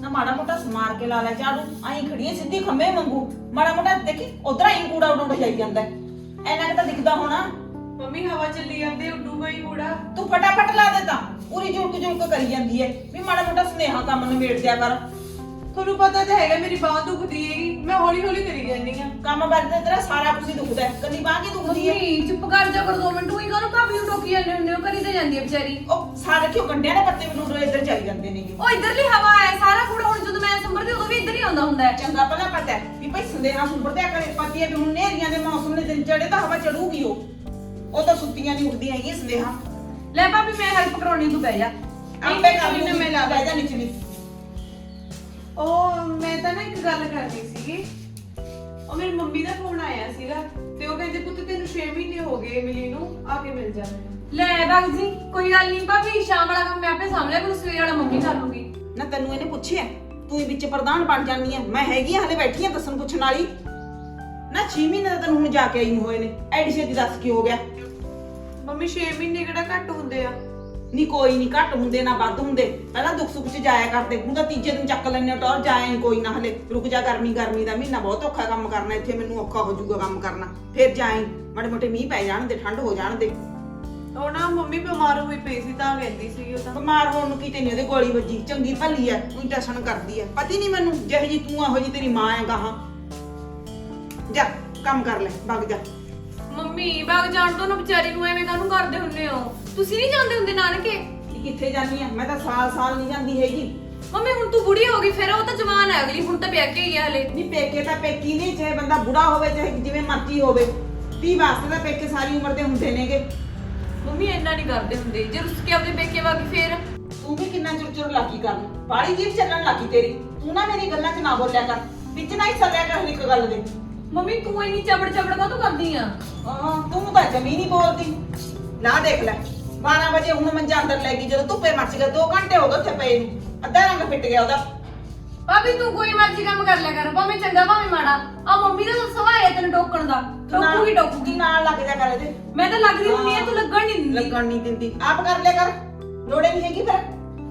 ना माड़ा मोटा मार के ला लै झाड़ू आई खड़ी है सीधी खम्बे मंगू माड़ा मोटा देखी उधर आई कूड़ा उडों जाई जांदा ऐना कि तां दिखदा होना मम्मी हवा चली जाती उडूगा ही कूड़ा। तू फटाफट ला दे तां पूरी जुलक जुलक करी जांदी है भी माड़ा मोटा स्नेहा काम निबेड़ दिया कर ਤੁਹਾਨੂੰ ਪਤਾ ਤਾਂ ਹੈਗਾ ਮੇਰੀ ਬਾਂਹ ਦੁਖਦੀ ਹੈਗੀ ਮੈਂ ਹੌਲੀ ਹੌਲੀ ਕਰੀ ਜਾਂਦੀ ਆ ਕੰਮ ਕਰਦੇ ਤੇਰਾ ਸਾਰਾ ਕੁਝ ਹੀ ਦੁਖਦਾ ਹੈ ਕੱਲੀ ਬਾਂਹ ਕੀ ਦੁਖਦੀ ਹੈ ਮੰਮੀ ਚੁੱਪ ਕਰ ਜਾ ਕਰ 2 ਮਿੰਟ ਉਹੀ ਕਰੋ ਭਾਬੀ ਨੂੰ ਟੋਕੀ ਜਾਂਦੇ ਹੁੰਦੇ ਹੋ ਕਰੀ ਤੇ ਜਾਂਦੀ ਹੈ ਵਿਚਾਰੀ ਉਹ ਸਾਰੇ ਕਿਉਂ ਗੰਡਿਆਂ ਦੇ ਪੱਤੇ ਵਡੂਡੋ ਇੱਧਰ ਚੱਲ ਜਾਂਦੇ ਨੇਗੇ ਉਹ ਇਧਰਲੀ ਹਵਾ ਹੈ ਸਾਰਾ ਕੂੜਾ ਹੁਣ ਜਦੋਂ ਮੈਂ ਸੰਭਰਦੀ ਉਦੋਂ ਵੀ ਇੱਧਰ ਹੀ ਆਉਂਦਾ ਹੁੰਦਾ ਹੈ ਚੰਗਾ ਭਲਾ ਪਤਾ ਹੈ ਵੀ ਭਾਈ ਸੰਦੇਹਾ ਸੁੰਬਰਦੇ ਕਰੇ ਪਤੀ ਹੈ ਵੀ ਹੁਣ ਨੇਰੀਆਂ ਦੇ ਮੌਸਮ ਨੇ ਦਿਨ ਚੜੇ ਤਾਂ ਹਵਾ ਚੜੂਗੀ ਉਹ ਤਾਂ ਸੁੱਤੀਆਂ ਨਹੀਂ ਉੱਠਦੀਆਂ ਹੈਗੀਆਂ ਸੰਦੇਹਾ ਲੈ ਭਾਬੀ ਮੈਂ ਹੈਲਪ ਕਰਾਉਣੀ ਤੂੰ ਬਹਿ ਜਾ ਆਪੇ ਕਰ ਲਈ ਮੈਂ ਲਾ ਬਹਿ ਜਾ ਨਿਚਲੀ ਉਹ ਮੈਂ ਤਾਂ ਨਾ ਇੱਕ ਗੱਲ ਕਰਨੀ ਸੀਗੀ ਉਹ ਮੇਰੀ ਮੰਮੀ ਦਾ ਫੋਨ ਆਇਆ ਸੀਗਾ ਤੇ ਉਹ ਕਹਿੰਦੇ ਪੁੱਤ ਤੈਨੂੰ 6 ਮਹੀਨੇ ਹੋ ਗਏ ਮਿਲੀ ਨੂੰ ਆ ਕੇ ਮਿਲ ਜਾ ਮੈਨੂੰ ਲੈ ਬਾਗ ਜੀ ਕੋਈ ਗੱਲ ਨਹੀਂ ਭਾਬੀ ਸ਼ਾਮ ਵਾਲਾ ਕੰਮ ਮੈਂ ਆਪੇ ਸਾਂਭ ਲਿਆ ਕਰੂੰ ਸਵੇਰ ਵਾਲਾ ਮੰਮੀ ਕਰ ਲੂਗੀ ਨਾ ਤੈਨੂੰ ਇਹਨੇ ਪੁੱਛਿਆ ਤੂੰ ਹੀ ਵਿੱਚ ਪ੍ਰਧਾਨ ਬਣ ਜਾਨੀ ਹੈ ਮੈਂ ਹੈਗੀ ਆ ਹਲੇ ਬੈਠੀ ਆ ਦੱਸਣ ਪੁੱਛਣ ਵਾਲੀ ਨਾ 6 ਮਹੀਨੇ ਦਾ ਤੈਨੂੰ ਹੁਣ ਜਾ ਕੇ ਆਈ ਹੋਏ ਨੇ ਐਡੀ ਛੇਤੀ ਦੱਸ ਕੀ ਹੋ ਗਿਆ ਮੰਮੀ 6 ਮਹੀਨੇ ਕਿਹੜਾ ਘੱਟ ਹੁੰਦੇ ਆ ਨੀ ਕੋਈ ਨਹੀਂ ਘੱਟ ਹੁੰਦੇ ਨਾ ਵੱਧ ਹੁੰਦੇ ਪਹਿਲਾਂ ਦੁੱਖ ਸੁੱਖ ਚ ਜਾਇਆ ਕਰਦੇ ਹੁਣ ਤਾਂ ਤੀਜੇ ਦਿਨ ਚੱਕ ਲੈਣੇ ਟੌਰ ਜਾਏ ਕੋਈ ਨਾ ਹਲੇ ਰੁਕ ਜਾ ਗਰਮੀ ਦਾ ਮਹੀਨਾ ਬਹੁਤ ਔਖਾ ਕੰਮ ਕਰਨਾ ਇੱਥੇ ਮੈਨੂੰ ਔਖਾ ਹੋ ਜਾਊਗਾ ਕੰਮ ਕਰਨਾ ਫਿਰ ਜਾਏ ਮਾੜੇ ਮੋਟੇ ਮੀਂਹ ਪੈ ਜਾਣ ਦੇ ਠੰਡ ਹੋ ਜਾਣ ਦੇ ਉਹ ਨਾ ਮੰਮੀ ਬਿਮਾਰ ਹੋਈ ਪਈ ਸੀ ਤਾਂ ਕਹਿੰਦੀ ਸੀ ਉਹ ਤਾਂ ਬਿਮਾਰ ਹੋਣ ਨੂੰ ਕਿਤੇ ਨਹੀਂ ਉਹਦੇ ਗੋਲੀ ਵੱਜੀ ਚੰਗੀ ਭਲੀ ਐ ਉਹੀ ਟੈਸ਼ਨ ਕਰਦੀ ਐ ਪਤੀ ਨਹੀਂ ਮੈਨੂੰ ਜਿਹੋ ਜੀ ਤੂੰ ਆਹੋ ਜੀ ਤੇਰੀ ਮਾਂ ਐ ਗਾਹਾਂ ਜਾ ਕੰਮ ਕਰ ਲੈ ਵਗ ਜਾ ਮੰਮੀ ਬਾਗ ਜਾਣ ਤੋਂ ਨਾ ਵਿਚਾਰੀ ਨੂੰ ਐਵੇਂ ਕਾਹਨੂੰ ਕਰਦੇ ਹੁੰਨੇ ਹੋ ਤੁਸੀਂ ਨਹੀਂ ਜਾਂਦੇ ਹੁੰਦੇ ਨਾਨਕੇ ਕਿੱਥੇ ਜਾਨੀ ਆ ਮੈਂ ਤਾਂ ਸਾਲ ਨਹੀਂ ਜਾਂਦੀ ਹੈਗੀ ਮੰਮੀ ਹੁਣ ਤੂੰ ਬੁੜੀ ਹੋ ਗਈ ਫਿਰ ਉਹ ਤਾਂ ਜਵਾਨ ਹੈ ਅਗਲੀ ਹੁਣ ਤਾਂ ਵਿਆਹ ਕੇ ਹੀ ਆ ਹਲੇ ਨਹੀਂ ਪੇਕੇ ਤਾਂ ਪੇਕੀ ਨਹੀਂ ਚਾਹੇ ਬੰਦਾ ਬੁੜਾ ਹੋਵੇ ਚਾਹੇ ਜਿਵੇਂ ਮਰਜ਼ੀ ਹੋਵੇ ਤੀ ਵਾਸਤੇ ਤਾਂ ਪੇਕੇ ਸਾਰੀ ਉਮਰ ਦੇ ਹੁੰਦੇ ਨੇਗੇ ਮੰਮੀ ਇੰਨਾ ਨਹੀਂ ਕਰਦੇ ਹੁੰਦੇ ਜੇ ਰੁੱਸ ਕੇ ਆਪਣੇ ਪੇਕੇ ਵਾਗੀ ਫੇਰ ਤੂੰ ਵੀ ਕਿੰਨਾ ਚੁਰ ਲੱਗੀ ਕਰਨ ਬਾੜੀ ਜੀਭ ਚੱਲਣ ਲੱਗੀ ਤੇਰੀ ਤੂੰ ਨਾ ਮੇਰੀ ਗੱਲਾਂ 'ਚ ਨਾ ਬੋਲਿਆ ਕਰ ਵਿੱਚ ਨਾ ਹਿੱਸਾ ਲਿਆ ਕਰ ਹਰ ਇੱਕ ਗੱਲ ਦੇ ਮੰਮੀ ਤੂੰ ਇੰਨੀ ਚਬੜ ਕਾਹਤੋਂ ਕਰਦੀ ਆ ਤੂੰ ਤਾਂ ਜਮੀ ਨਹੀਂ ਬੋਲਦੀ ਨਾ ਦੇਖ ਲੈ 12 ਵਜੇ ਹੁਣ ਮੰਜਾ ਅੰਦਰ ਲੈ ਗਈ ਜਦੋਂ ਧੁੱਪੇ ਮੱਚ ਗਿਆ 2 ਘੰਟੇ ਹੋ ਗਏ ਉੱਥੇ ਪਏ ਨੂੰ ਅੱਧਾ ਰੰਗ ਫਿੱਟ ਗਿਆ ਉਹਦਾ ਭਾਬੀ ਤੂੰ ਕੋਈ ਮਰਜ਼ੀ ਕੰਮ ਕਰ ਲਿਆ ਕਰ ਭਾਵੇਂ ਚੰਗਾ ਭਾਵੇਂ ਮਾੜਾ ਆ ਮੰਮੀ ਦਾ ਸਵਾਏ ਤੈਨੂੰ ਟੋਕਣ ਦਾ ਟੋਕੂਗੀ ਨਾਲ ਲੱਗ ਜਾ ਕਰ ਇਹਦੇ ਮੈਂ ਤਾਂ ਲੱਗਦੀ ਹੁੰਦੀ ਆ ਤੂੰ ਲੱਗਣ ਨਹੀਂ ਦਿੰਦੀ ਲੱਗਣ ਨਹੀਂ ਦਿੰਦੀ ਆਪ ਕਰ ਲਿਆ ਕਰ ਲੋੜੇ ਨਹੀਂ ਹੈਗੀ ਫਿਰ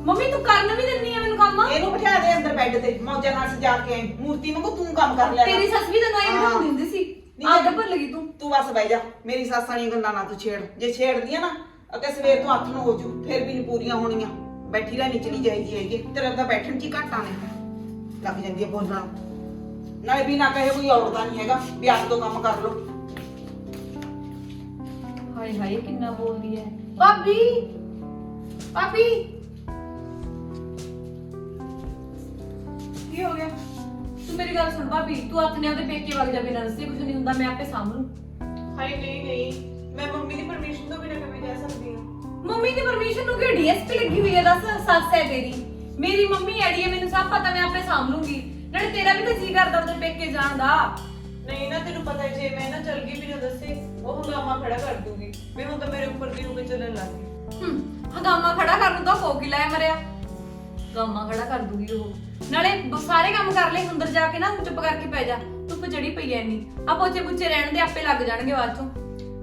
ਮੰਮੀ ਤੂੰ ਕਰਨ ਵੀ ਦਿੰਦੀ ਆ ਮੈਨੂੰ ਕੰਮ ਇਹਨੂੰ ਬਿਠਾ ਦੇ ਅੰਦਰ ਬੈੱਡ ਤੇ ਮੌਜਾਂ ਨਾਲ ਸਜਾ ਕੇ ਆਈ ਮੂਰਤੀ ਵਾਂਗੂ ਤੂੰ ਕੰਮ ਕਰ ਲਿਆ ਤੇਰੀ ਸੱਸ ਵੀ ਤੈਨੂੰ ਐਂ ਬਿਠਾਉਂਦੀ ਹੁੰਦੀ ਸੀ ਆਹ ਭੁੱਲ ਲੱਗੀ ਤੂੰ ਬਸ ਬਹਿ ਜਾ ਮੇਰੀ ਸੱਸ ਵਾਲੀਆਂ ਗੱਲਾਂ ਨਾ ਤੂੰ ਛੇੜ ਜੇ ਛੇੜਦੀਆਂ ਨਾ ਅਤੇ ਸਵੇਰ ਤੋਂ ਹੱਥ ਨੂੰ ਹੋ ਜੂ ਫਿਰ ਵੀ ਨਹੀਂ ਪੂਰੀਆਂ ਹੋਣੀਆਂ ਬੈਠੀ ਰਹਿ ਨਿਚਲੀ ਜਾਈਦੀ ਹੈਗੀ ਤੇਰਾ ਤਾਂ ਬੈਠਣ ਚ ਹੀ ਘਾਟਾ ਨੇ ਲੱਗ ਜਾਂਦੀ ਹੈ ਬੋਲਣਾ ਨਾਲੇ ਵੀ ਨਾ ਕਹੇ ਕੋਈ ਔੜਦਾ ਨਹੀਂ ਹੈਗਾ ਵੀ ਅੱਜ ਤੋਂ ਕੰਮ ਕਰ ਲੋ ਹਾਏ ਹਾਏ ਕਿੰਨਾ ਬੋਲਦੀ ਹੈ ਭਾਬੀ ਭਾਬੀ ਕੀ ਹੋ ਗਿਆ ਤੂੰ ਮੇਰੀ ਗੱਲ ਸੁਣ ਭਾਬੀ ਤੂੰ ਆਪਣੇ ਆਪਦੇ ਪੇਕੇ ਵਗ ਜਾ ਬਿਨਾਂ ਦੱਸੇ ਕੁਝ ਨਹੀਂ ਹੁੰਦਾ ਮੈਂ ਆਪੇ ਸਾਂਭ ਲੂੰ ਹਾਏ ਨਹੀਂ ਮੈਂ ਮੰਮੀ ਦੀ ਪਰਮਿਸ਼ਨ ਤੋਂ ਬਿਨਾਂ ਕਿਵੇਂ ਜਾ ਸਕਦੀ ਹਾਂ ਮੰਮੀ ਦੀ ਪਰਮਿਸ਼ਨ ਨੂੰ ਕਿ ਡੀਐਸਪੀ ਲੱਗੀ ਹੋਈ ਹੈ ਦੱਸ ਸੱਸ ਹੈ ਤੇਰੀ ਮੇਰੀ ਮੰਮੀ ਐੜੀ ਹੈ ਮੈਨੂੰ ਸਭ ਪਤਾ ਮੈਂ ਆਪੇ ਸਾਂਭ ਲੂੰਗੀ ਨਾਲੇ ਤੇਰਾ ਵੀ ਤਾਂ ਜੀ ਕਰਦਾ ਉਹਦੇ ਪੇਕੇ ਜਾਣ ਦਾ ਨਹੀਂ ਨਾ ਤੈਨੂੰ ਪਤਾ ਜੇ ਮੈਂ ਨਾ ਚੱਲ ਗਈ ਬਿਨਾਂ ਦੱਸੇ ਉਹ ਹੰਗਾਮਾ ਖੜਾ ਕਰ ਦੂਗੀ ਮੈਂ ਹੁਣ ਤਾਂ ਮੇਰੇ ਉੱਪਰ ਦੀ ਹੋ ਕੇ ਚੱਲਣ ਲੱਗ ਗਈ ਹੰਗਾਮਾ ਖੜਾ ਕਰਨ ਨੂੰ ਤਾਂ ਕੋਕੀ ਲਾਇਆ ਮਰਿਆ ਹੰਗਾਮਾ ਖੜਾ ਕਰ ਦੂਗੀ ਉਹ ਨਾਲੇ ਸਾਰੇ ਕੰਮ ਕਰ ਲੈ ਅੰਦਰ ਜਾ ਕੇ ਨਾ ਚੁੱਪ ਕਰਕੇ ਪੈ ਜਾ ਧੁੱਪ ਚੜੀ ਪਈ ਐ ਨਹੀਂ ਆ ਪੋਚੇ ਪੁੱਚੇ ਰਹਿਣ ਦੇ ਆਪੇ ਲੱਗ ਜਾਣਗੇ ਬਾਅਦ ਚੋਂ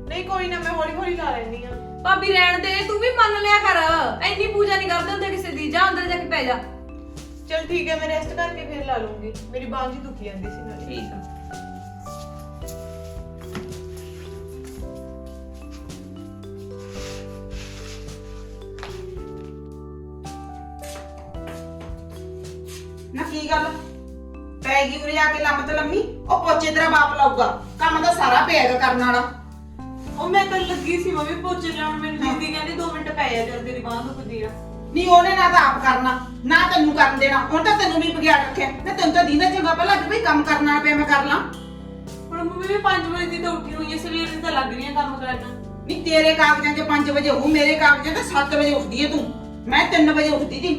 ਨਹੀਂ ਕੋਈ ਨਾ ਮੈਂ ਹੌਲੀ ਹੌਲੀ ਲਾ ਲੈਣੀ ਆ ਭਾਬੀ ਰਹਿਣ ਦੇ ਤੂੰ ਵੀ ਮੰਨ ਲਿਆ ਕਰ ਐਨੀ ਪੂਜਾ ਨਹੀਂ ਕਰਦੇ ਹੁੰਦੇ ਕਿਸੇ ਦੀ ਜਾ ਅੰਦਰ ਜਾ ਕੇ ਪੈ ਜਾ ਚਲ ਠੀਕ ਹੈ ਮੈਂ ਰੈਸਟ ਕਰਕੇ ਫਿਰ ਲਾ ਲੂੰਗੀ ਮੇਰੀ ਬਾਂਹ ਜੀ ਦੁਖੀ ਜਾਂਦੀ ਸੀ ਨਾਲੇ ਠੀਕ ਆ ਨਾ ਕੀ ਗੱਲ ਪੈ ਗਈ ਉਰੇ ਆ ਕੇ ਲੰਮ ਤੇ ਲੰਮੀ ਉਹ ਪੋਚੇ ਤੇਰਾ ਬਾਪ ਲਾਊਗਾ ਕੰਮ ਤਾਂ ਸਾਰਾ ਪਿਆਗਾ ਕਰਨ ਵਾਲਾ ਉਹ ਮੈਂ ਕੱਲ ਲੱਗੀ ਸੀ ਮੰਮੀ ਪੋਚੇ ਲਾਉਣ ਮੈਨੂੰ ਦੀਦੀ ਕਹਿੰਦੀ 2 ਮਿੰਟ ਪੈ ਜਾ ਜਦ ਤੇਰੀ ਬਾਂਹ ਦੁਖਦੀ ਆ ਨਹੀਂ ਉਹਨੇ ਨਾ ਤਾਂ ਆਪ ਕਰਨਾ ਨਾ ਤੈਨੂੰ ਕਰਨ ਦੇਣਾ ਹੁਣ ਤਾਂ ਤੈਨੂੰ ਵੀ ਵਿਗਿਆੜ ਰੱਖਿਆ ਨਾ ਤੈਨੂੰ ਤਾਂ ਦੀਦਾ ਚੰਗਾ ਪਹਿਲਾਂ ਕਿ ਭਈ ਕੰਮ ਕਰਨ ਵਾਲਾ ਪਿਆ ਮੈਂ ਕਰ ਲਾਂ ਹੁਣ ਮੰਮੀ ਵੀ 5 ਵਜੇ ਦੀ ਤਾਂ ਉੱਠੀ ਹੋਈ ਐ ਸਵੇਰ ਦੀ ਤਾਂ ਲੱਗ ਰਹੀ ਆ ਕੰਮ ਕਰਨਾ ਨਹੀਂ ਤੇਰੇ ਕਾਗਜ਼ਾਂ 'ਚ 5 ਵਜੇ ਹੋ ਮੇਰੇ ਕਾਗਜ਼ਾਂ 'ਚ 7 ਵਜੇ ਉੱਠਦੀ ਏ ਤੂੰ ਮੈਂ 3 ਵਜੇ ਉੱਠਦੀ ਸੀ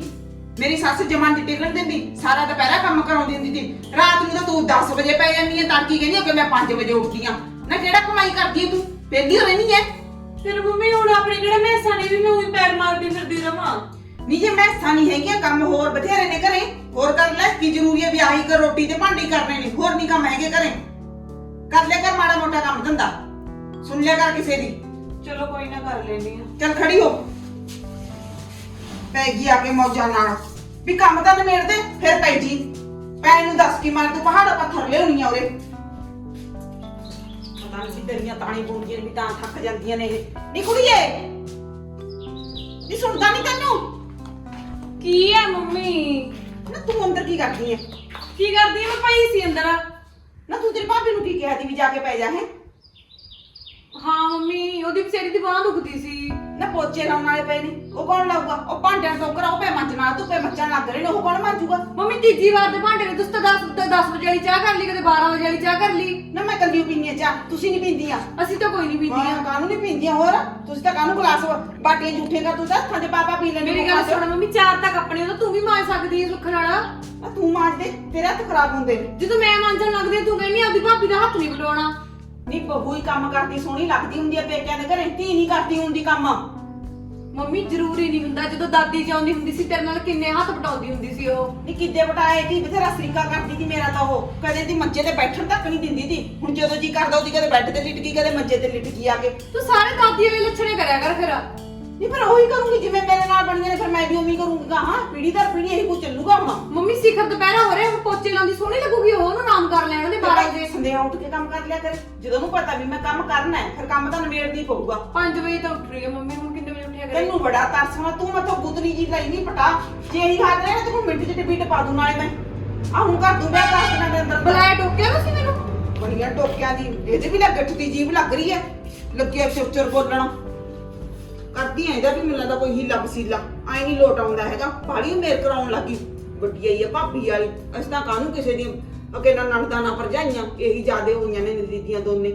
ਮੇਰੀ ਸੱਸ ਜਮਾਂ ਦੀ ਟਿਕਣ ਦਿੰਦੀ ਸਾਰਾ ਦੁਪਹਿਰਾ ਕੰਮ ਕਰਾਉਂਦੀ ਹੁੰਦੀ ਸੀ ਰਾਤ ਨੂੰ ਤਾਂ ਤੂੰ 10 ਵਜੇ ਪੈ ਜਾਂਦੀ ਏ ਤਾਂ ਕੀ ਕਹਿੰਦੀ ਕਿ ਮੈਂ 5 ਵਜੇ ਉੱਠਦੀ ਆ ਨਾ ਕਿਹੜਾ ਕਮਾਈ ਕਰਦੀ ਏ ਤੂੰ ਪਹਿਲੀ ਹੋ ਰਹਿਣੀ ਏ ਫਿਰ ਮੰਮੀ ਹੁਣ ਆਪਣੇ ਕਿਹੜਾ ਮੈਸਾਂ ਨੇ ਵੀ ਮੈਂ ਉਹੀ ਪੈਰ ਮਾਰਦੀ ਫਿਰਦੀ ਰਵਾਂ ਨਹੀਂ ਜੇ ਮੈਸਾਂ ਨਹੀਂ ਹੈਗੀਆਂ ਕੰਮ ਹੋਰ ਬਥੇਰੇ ਨੇ ਘਰੇ ਹੋਰ ਕਰ ਲੈ ਕੀ ਜ਼ਰੂਰੀ ਹੈ ਵਿਆਹੀ ਕਰ ਰੋਟੀ ਤੇ ਭਾਂਡੇ ਕਰਨੇ ਨੇ ਹੋਰ ਨਹੀਂ ਕੰਮ ਹੈਗੇ ਘਰੇ ਕਰ ਲੈ ਕਰ ਮਾੜਾ ਮੋਟਾ ਕੰਮ ਧੰਦਾ ਸੁਣ ਲਿਆ ਕਰ ਕਿਸੇ ਦੀ ਚਲੋ ਕੋਈ ਨਾ ਕਰ ਲੈਣੀ ਆ ਚੱਲ ਖੜੀ ਹੋ ਪੈ ਗਈ ਆ ਕੇ ਮੌਜਾਂ ਨਾਲ ਵੀ ਕੰਮ ਤਾਂ ਨਿਬੇੜ ਦੇ ਫਿਰ ਪੈ ਜੀ। ਪੈਣ ਨੂੰ ਦੱਸ ਕੀ ਮਾਰ ਤੂੰ ਪਹਾੜਾ ਪੱਥਰ ਲਿਆਉਣੀ ਆ ਉਰੇ। ਪਤਾ ਨਹੀਂ ਕਿ ਤੇਰੀਆਂ ਤਾਣੀ ਬੁਣਦੀਆਂ ਵੀ ਤਾਂ ਥੱਕ ਜਾਂਦੀਆਂ ਨੇ ਇਹ। ਨੀ ਕੁੜੀਏ ਨੀ ਸੁਣਦਾ ਨਹੀਂ ਤੈਨੂੰ? ਕੀ ਹੈ ਮੰਮੀ? ਨਾ ਤੂੰ ਅੰਦਰ ਕੀ ਕਰਦੀ ਐ? ਕੀ ਕਰਦੀ ਆ? ਮੈਂ ਪਈ ਸੀ ਅੰਦਰ। ਨਾ ਤੂੰ ਤੇਰੀ ਭਾਬੀ ਨੂੰ ਕੀ ਕਿਹਾ ਸੀ ਵੀ ਜਾ ਕੇ ਪੈ ਜਾ ਹੈ? ਹਾਂ ਮੰਮੀ, ਉਹਦੀ ਵਿਚਾਰੀ ਦੀ ਬਾਂਹ ਦੁਖਦੀ ਸੀ। ਨਾ ਪੋਚੇ ਲਾਉਣ ਵਾਲੇ ਪਏ ਨੇ, ਉਹ ਕੌਣ ਲਾਊਗਾ? ਉਹ ਭਾਂਡਿਆਂ ਟੋਕਰਾ ਉਹ ਪੈ ਮੱਚ ਨਾਲ ਧੁੱਪੇ ਮੱਚਣ ਲੱਗ ਰਹੇ ਨੇ, ਉਹ ਕੌਣ ਮਾਂਜੂਗਾ? ਮੰਮੀ ਤੀਜੀ ਵਾਰ ਦੇ ਭਾਂਡੇ ਨੇ, ਤੁਸੀਂ ਤਾਂ 10 ਵਜੇ ਵਾਲੀ ਚਾਹ ਕਰ ਲਈ, ਕਦੇ 12 ਵਜੇ ਵਾਲੀ ਚਾਹ ਕਰ ਲਈ। ਨਾ ਮੈਂ ਕੱਲੀ ਪੀਣੀ ਆ ਚਾਹ, ਤੁਸੀਂ ਨਹੀਂ ਪੀਂਦੀਆਂ? ਅਸੀਂ ਤਾਂ ਕੋਈ ਨਹੀਂ ਪੀਂਦੀਆਂ। ਹਾਂ ਕਾਹਨੂੰ ਨਹੀਂ ਪੀਂਦੀਆਂ? ਹੋਰ ਤੁਸੀਂ ਤਾਂ ਕਾਹਨੂੰ ਗਲਾਸ ਬਾਟੀਆਂ ਝੂਠੇ ਕਰ, ਤੂੰ ਤਾਂ ਹੱਥਾਂ 'ਚ ਪਾਪਾ ਪੀ ਲੈਂਦੇ। ਮੇਰੀ ਗੱਲ ਸੁਣ ਮੰਮੀ, ਚਾਰ ਤੱਕ ਆਪਣੇ ਉਹ ਤੂੰ ਵੀ ਮਾਂਜ ਸਕਦੀ ਹੈ ਸੁੱਖ ਨਾਲ। ਆ ਤੂੰ ਮਾਂਜ ਦੇ, ਤੇਰੇ ਹੱਥ ਖਰਾਬ ਹੁੰਦੇ ਨੇ। ਜਦੋਂ ਮੈਂ ਮਾਂਜਣ ਲੱਗਦੀ ਆ, ਤੂੰ ਕਹਿੰਦੀ ਆਪਦੀ ਭਾਬੀ ਦਾ ਹੱਥ ਨਹੀਂ ਵਡਾਉਣਾ। ਨਹੀਂ ਬਹੂ ਹੀ ਕੰਮ ਕਰਦੀ ਸੋਹਣੀ ਲੱਗਦੀ ਹੁੰਦੀ ਆ ਪੇਕਿਆਂ ਦੇ ਘਰੇ, ਧੀ ਨਹੀਂ ਕਰਦੀ ਹੁੰਦੀ ਕੰਮ। ਮੰਮੀ ਜ਼ਰੂਰੀ ਨਹੀਂ ਹੁੰਦਾ, ਜਦੋਂ ਦਾਦੀ ਜਾਉਂਦੀ ਹੁੰਦੀ ਸੀ ਤੇਰੇ ਨਾਲ ਕਿੰਨੇ ਹੱਥ ਵਟਾਉਂਦੀ ਹੁੰਦੀ ਸੀ ਉਹ। ਨੀ ਕਿੱਦੇ ਬਟਾਏ ਦੀ ਬਥੇਰਾ ਸਰੀਕਾ ਕਰਦੀ ਸੀ ਮੇਰਾ ਤਾਂ ਉਹ, ਕਦੇ ਦੀ ਮੰਜੇ ਤੇ ਬੈਠਣ ਤੱਕ ਨਹੀਂ ਦਿੰਦੀ ਸੀ। ਹੁਣ ਜਦੋਂ ਜੀ ਕਰਦਾ ਉਹਦੀ ਕਦੇ ਬੈੱਡ ਤੇ ਲਿਟ ਗਈ, ਕਦੇ ਮੰਜੇ ਤੇ ਲਿਟ ਗਈ ਆ ਕੇ। ਤੂੰ ਸਾਰੇ ਦਾਦੀ ਵਾਲੇ ਲੱਛਣੇ ਕਰਿਆ ਕਰ ਫਿਰ। ਨਹੀਂ ਪਰ ਉਹੀ ਕਰੂੰਗੀ ਜਿਵੇਂ ਮੇਰੇ ਨਾਲ ਬਣੀਆਂ ਨੇ, ਫਿਰ ਮੈਂ ਵੀ ਉਵੇਂ ਹੀ ਕਰੂੰਗੀ। ਹਾਂ ਪੀੜੀ ਦਰ ਪੀੜੀ ਇਹੀ ਕੁਝ ਚੱਲੂਗਾ ਹੁਣ। ਮੰਮੀ ਸਿਖਰ ਦੁਪਹਿਰਾ ਹੋ ਰਿਹਾ, ਹੁਣ ਪੋਚੇ ਲਾਉਂਦੀ ਸੋਹਣੀ ਲੱਗੂਗੀ ਉਹ, ਉਹਨੂੰ ਨਾਮ ਕਰ ਲੈਣ ਦੇ 12 ਵਜੇ। ਸੰਧਿਆ ਉੱਠ ਕੇ ਕੰਮ ਕਰ ਲਿਆ ਕਰ, ਜਦੋਂ ਉਹਨੂੰ ਪਤਾ ਵੀ ਮੈਂ ਕੰਮ ਕਰਨਾ ਹੈ ਫਿਰ ਕੰਮ ਤਾਂ ਨਿਬੇੜਨਾ ਹੀ ਪਊਗਾ। 5 ਵਜੇ ਤਾਂ ਉੱਠ ਰਹੀ ਹੈ ਮੰਮੀ, ਹੁਣ ਕਿੰਨੇ ਵਜੇ ਉੱਠਿਆ ਕਰੇ? ਤੈਨੂੰ ਬੜਾ ਤਰਸ ਆਉਂਦਾ, ਤੂੰ ਮੈਥੋਂ ਗੁੱਤਨੀ ਜੀ ਲਈ ਨਹੀਂ ਪਟਾ। ਜੇ ਇਹੀ ਹਾਲ ਰਹੇ ਤੈਨੂੰ ਮਿੰਟ ਚ ਡਿਬੀ ਟਪਾ ਦੂੰ ਨਾਲੇ ਮੈਂ। ਆ ਹੁਣ ਕਰ ਦੂੰ ਵਿਆਹ 10 ਦਿਨਾਂ ਦੇ ਅੰਦਰ। ਬੁਲਾਇਆ ਟੋਕਿਆ ਵਾ ਸੀ ਮੈਨੂੰ। ਬੜੀਆਂ ਟੋਕਿਆਂ ਦੀ ਇਹਦੇ ਵੀ ਲੱਗਠ ਦੀ ਜੀਭ ਲੱਗ ਰਹੀ ਹੈ, ਲੱਗਿਆ ਚੁਰ ਬੋਲਣਾ ਕਰਦੀ ਐ। ਇਹਦਾ ਵੀ ਮੈਨੂੰ ਲੱਗਦਾ ਕੋਈ ਹੀਲਾ ਵਸੀਲਾ ਆਈ ਨਹੀਂ ਲੋਟ ਆਉਂਦਾ ਹੈਗਾ। ਬਾੜੀ ਮੇਰ ਕਰਾਉਣ ਲੱਗੀ, ਵੱਡੀ ਆਈ ਆ ਭਾਬੀ ਵਾਲੀ। ਅਸੀਂ ਤਾਂ ਕਾਹਨੂੰ ਕਿਸੇ ਦੀ ਅਕੇਲਾ ਨਣਦਾ ਨਾ ਭਰਜਾਈਆਂ, ਇਹੀ ਜ਼ਿਆਦੇ ਹੋਈਆਂ ਨੇ ਦੀਦੀਆਂ ਦੋਨੇ।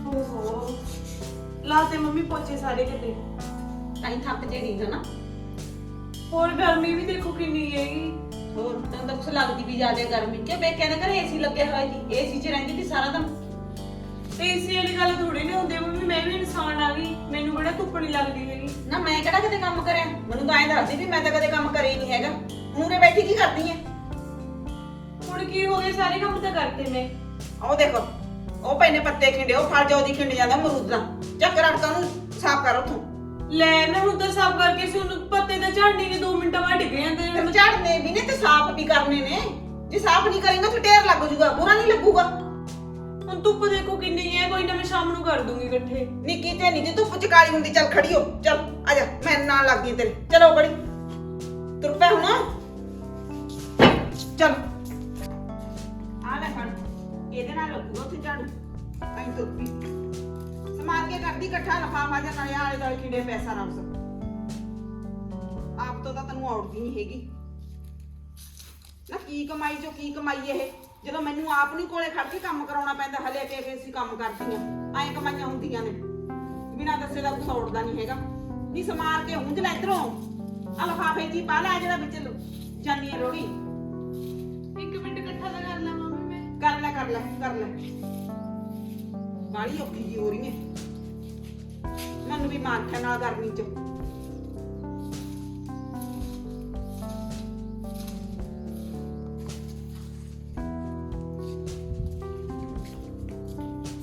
ਓਹੋ ਲਾਤੇ ਮੰਮੀ ਪੋਚੇ ਸਾਰੇ ਕਿਤੇ। ਤਾਂ ਹੀ ਥੱਕ ਜੇ ਗਈ ਨਾ। ਹੋਰ ਗਰਮੀ ਵੀ ਦੇਖੋ ਕਿੰਨੀ ਹੈਗੀ। ਹੋਰ ਤੈਨੂੰ ਤਾਂ ਕੁਛ ਲੱਗਦੀ ਵੀ ਜ਼ਿਆਦਾ ਗਰਮੀ ਕਿ ਬੇਕਿਆਂ ਦੇ ਘਰੇ ਏਸੀ ਲੱਗਿਆ ਹੋਇਆ ਜੀ, ਏਸੀ 'ਚ ਰਹਿੰਦੀ ਸੀ ਸਾਰਾ ਦਿਨ। ਤੇ ਇਸੇ ਵਾਲੀ ਗੱਲ ਥੋੜੀ ਨਹੀਂ ਹੁੰਦੀ ਮੰਮੀ, ਮੈਂ ਵੀ ਇਨਸਾਨ ਆ ਗਈ, ਮੈਨੂੰ ਕਿਹੜਾ ਧੁੱਪ ਨਹੀਂ ਲੱਗਦੀ ਹੈਗੀ। ਨਾ ਮੈਂ ਕਿਹੜਾ ਕਿਤੇ ਕੰਮ ਕਰਿਆ? ਮੈਨੂੰ ਤਾਂ ਐਂ ਦੱਸਦੀ ਵੀ ਮੈਂ ਤਾਂ ਕਦੇ ਕੰਮ ਕਰਿਆ ਹੀ ਨਹੀਂ ਹੈਗਾ। ਮੂਰੇ ਬੈਠੀ ਕੀ ਕਰਦੀ ਐ? ਹੁਣ ਕੀ ਹੋ ਗਿਆ, ਸਾਰੇ ਕੰਮ ਤਾਂ ਕਰਤੇ ਮੈਂ। ਉਹ ਦੇਖੋ ਉਹ ਪੈ ਨੇ ਪੱਤੇ ਖਿੰਡੇ, ਉਹ ਫੜ ਜਾ ਉਹਦੀ ਖਿੰਡ ਜਾਂਦਾ ਅਮਰੂਦ ਦਾ। ਚੱਕ ਰੜਕਾ ਨੂੰ ਸਾਫ਼ ਕਰ ਉੱਥੋਂ। ਲੈ ਮੈਂ ਹੁਣ ਤਾਂ ਸਾਫ਼ ਕਰਕੇ ਸੀ, ਉਹਨੂੰ ਪੱਤੇ ਤਾਂ ਝਾੜਨੇ ਨੇ 2 ਮਿੰਟਾਂ ਬਾਅਦ ਡਿੱਗ ਜਾਂਦੇ ਨੇ। ਤੇ ਝਾੜਨੇ ਵੀ ਨੇ ਤੇ ਸਾਫ਼ ਵੀ ਕਰਨੇ ਨੇ। ਜੇ ਸਾਫ਼ ਨਹੀਂ ਕਰੇਂਗਾ ਤਾਂ ਢੇਰ ਲੱਗ ਜੂਗਾ, ਬੁਰਾ ਨਹੀਂ ਲੱਗੂਗਾ। ਹੁਣ ਧੁੱਪ ਦੇਖੋ ਕਿੰਨੀ ਹੈ, ਕੋਈ ਨਾ ਮੈਂ ਸ਼ਾਮ ਨੂੰ ਕਰ ਦੂੰਗੀ ਇਕੱਠੇ। ਨਿੱਕੀ ਤੇ ਨਹੀਂ ਤੇ ਧੁੱਪ ਚ ਕਾਲੀ ਹੁੰਦੀ। ਚੱਲ ਖੜੀ ਹੋ, ਚੱਲ ਆ ਜਾ, ਮੈਂ ਨਾਲ ਲੱਗਦੀ ਤੇਰੇ। ਚਲੋ ਖੜੀ ਤੁਰ ਪੈ ਹੁਣ। ਚੱਲ ਆ ਲੈ ਫੜ, ਇਹਦੇ ਨਾਲ ਲੱਗੂਗਾ ਉੱਥੇ ਝਾੜੂ। ਐਂ ਤੁਰ ਪਈ ਸਮਾਰ ਕੇ ਕਰਦੀ ਇਕੱਠਾ ਲਫਾਫਾ ਜਾਂ ਨਾਲੇ ਆਲੇ ਦੁਆਲੇ ਕਿੰਨੇ ਪੈਸਾ ਨਾ ਉਸ ਆਪ ਤੋਂ ਤਾਂ ਤੈਨੂੰ ਆਉੜਦੀ ਨਹੀਂ ਹੈਗੀ ਨਾ। ਕੀ ਕਮਾਈ ਜੋ ਕੀ ਕਮਾਈ ਇਹ, ਜਦੋਂ ਮੈਨੂੰ ਆਪ ਨਹੀਂ ਕੋਲੇ ਖੜ ਕੇ ਕੰਮ ਕਰਾਉਣਾ ਪੈਂਦਾ। ਹਲੇ ਕੇ ਅਸੀਂ ਕੰਮ ਕਰਦੀਆਂ ਐਂ ਕਮਾਈਆਂ ਹੁੰਦੀਆਂ ਨੇ, ਬਿਨਾਂ ਦੱਸੇ ਦਾ ਕੁਛ ਔੜਦਾ ਨਹੀਂ ਹੈਗਾ। ਨਹੀਂ ਸਮਾਰ ਕੇ ਹੁੰਝ ਲੈ ਇਧਰੋਂ ਆ ਲਫਾਫੇ ਜੀ ਪਾ ਲੈ ਜਿਹੜਾ ਵਿੱਚ ਜਾਨੀ ਹੈ ਰੋੜੀ। 1 ਮਿੰਟ ਇਕੱਠਾ ਤਾਂ ਕਰ ਲਾਂ ਮੰਮੀ ਮੈਂ। ਕਰ ਲੈ ਕਰ ਲੈ ਕਰ ਲੈ, ਬਾਲੀ ਔਖੀ ਜੀ ਹੋ ਰਹੀ ਹੈ ਮੈਨੂੰ ਵੀ ਮਾਰਖਿਆ ਨਾਲ ਗਰਮੀ ਚ।